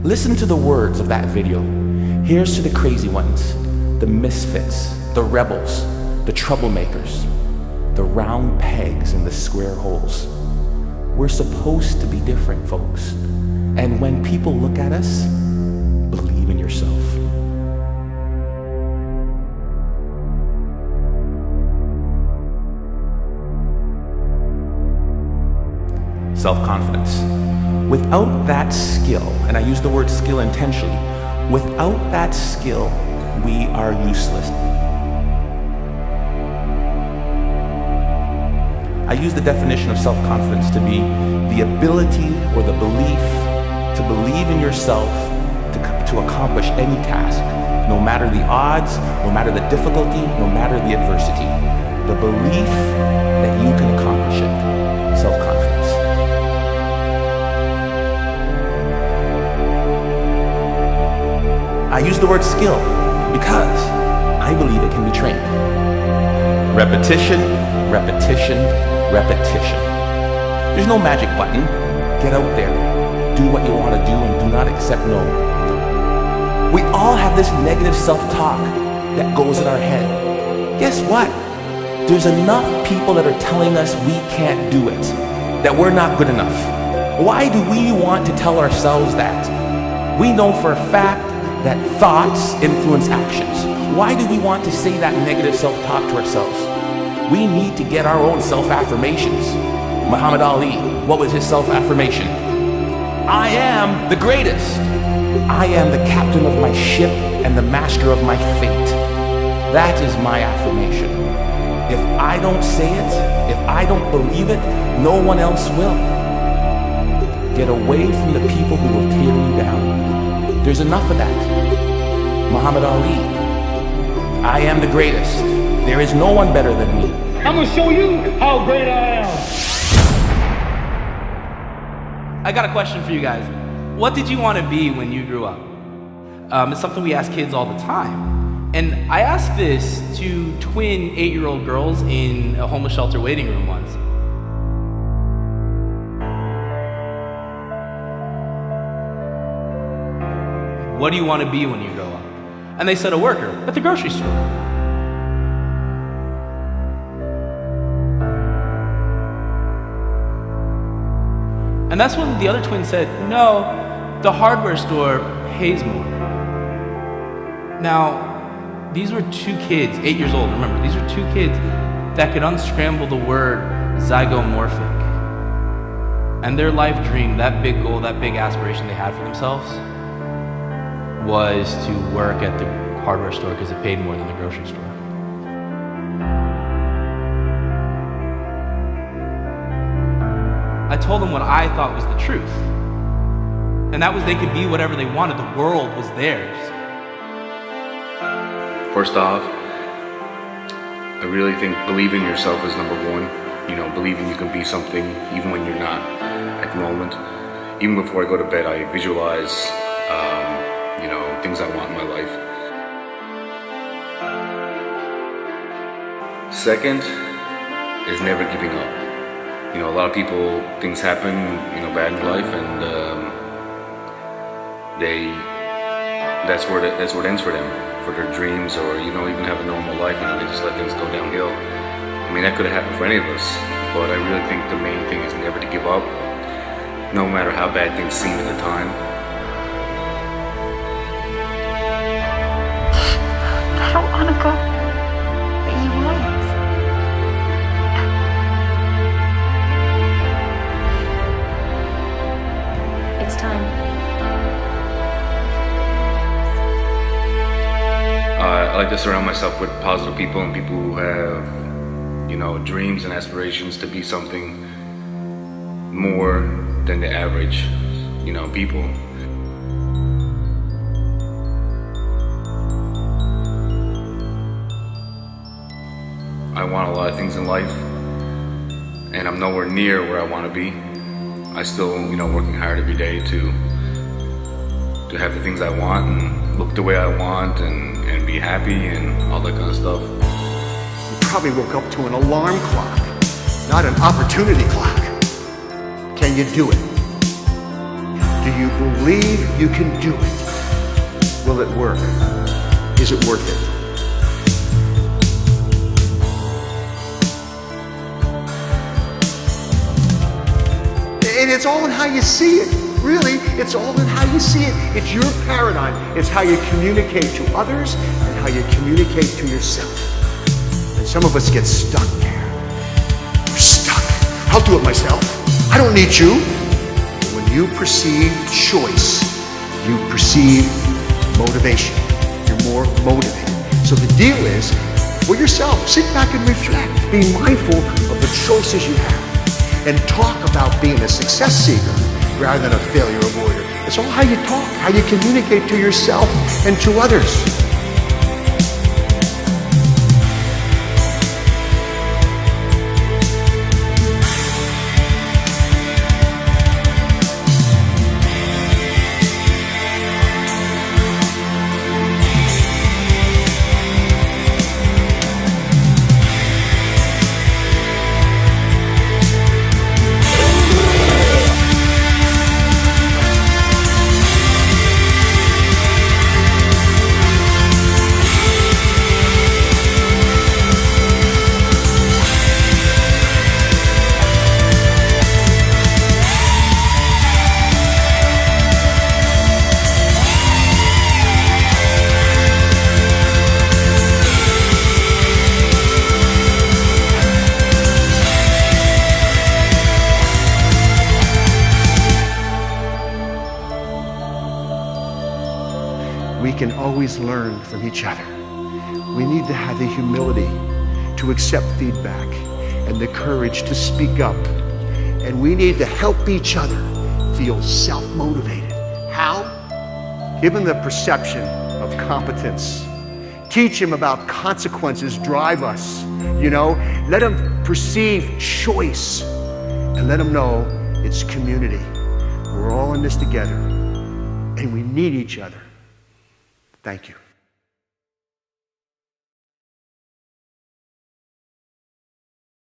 Listen to the words of that video. Here's to the crazy ones, the misfits, the rebels, the troublemakers, the round pegs in the square holes. We're supposed to be different, folks. And when people look at us, believe in yourself. Self-confidence. Without that skill, and I use the word skill intentionally, without that skill, we are useless. I use the definition of self-confidence to be the ability or the belief to believe in yourself to accomplish any task, no matter the odds, no matter the difficulty, no matter the adversity. The belief that you can accomplish it. Self-confidence. I use the word skill because I believe it can be trained. Repetition, repetition, repetition. There's no magic button. Get out there, do what you want to do, and do not accept no. We all have this negative self-talk that goes in our head. Guess what? There's enough people that are telling us we can't do it, that we're not good enough. Why do we want to tell ourselves that? We know for a fact that thoughts influence actions. Why do we want to say that negative self-talk to ourselves? We need to get our own self-affirmations. Muhammad Ali, what was his self-affirmation? I am the greatest. I am the captain of my ship and the master of my fate. That is my affirmation. If I don't say it, if I don't believe it, no one else will. Get away from the people who will tear you down. There's enough of that. Muhammad Ali, I am the greatest. There is no one better than me. I'm gonna show you how great I am. I got a question for you guys. What did you want to be when you grew up? It's something we ask kids all the time. And I asked this to twin 8-year-old girls in a homeless shelter waiting room once. What do you want to be when you grow up? And they said a worker at the grocery store. And that's when the other twin said, no, the hardware store pays more. Now, these were two kids, 8 years old, remember, these were two kids that could unscramble the word zygomorphic. And their life dream, that big goal, that big aspiration they had for themselves was to work at the hardware store because it paid more than the grocery store. I told them what I thought was the truth. And that was they could be whatever they wanted. The world was theirs. First off, I really think believing in yourself is number one. You know, believing you can be something even when you're not at the moment. Even before I go to bed, I visualize things I want in my life. Second is never giving up. You know, a lot of people, things happen, bad in life, and that's where it ends for them, for their dreams, or even have a normal life. They just let things go downhill. I mean, that could have happened for any of us, but I really think the main thing is never to give up, no matter how bad things seem at the time. I don't want to go, but you want. It's time. I like to surround myself with positive people and people who have, dreams and aspirations to be something more than the average, people. I want a lot of things in life, and I'm nowhere near where I want to be. I still, working hard every day to have the things I want and look the way I want and be happy and all that kind of stuff. You probably woke up to an alarm clock, not an opportunity clock. Can you do it? Do you believe you can do it? Will it work? Is it worth it? And it's all in how you see it. Really, it's all in how you see it. It's your paradigm. It's how you communicate to others and how you communicate to yourself. And some of us get stuck there. We're stuck. I'll do it myself. I don't need you. When you perceive choice, you perceive motivation. You're more motivated. So the deal is, for yourself, sit back and reflect. Be mindful of the choices you have. And talk about being a success seeker rather than a failure avoider. It's all how you talk, how you communicate to yourself and to others. We can always learn from each other. We need to have the humility to accept feedback and the courage to speak up. And we need to help each other feel self-motivated. How? Give them the perception of competence. Teach them about consequences drive us. Let them perceive choice and let them know it's community. We're all in this together and we need each other. Thank you.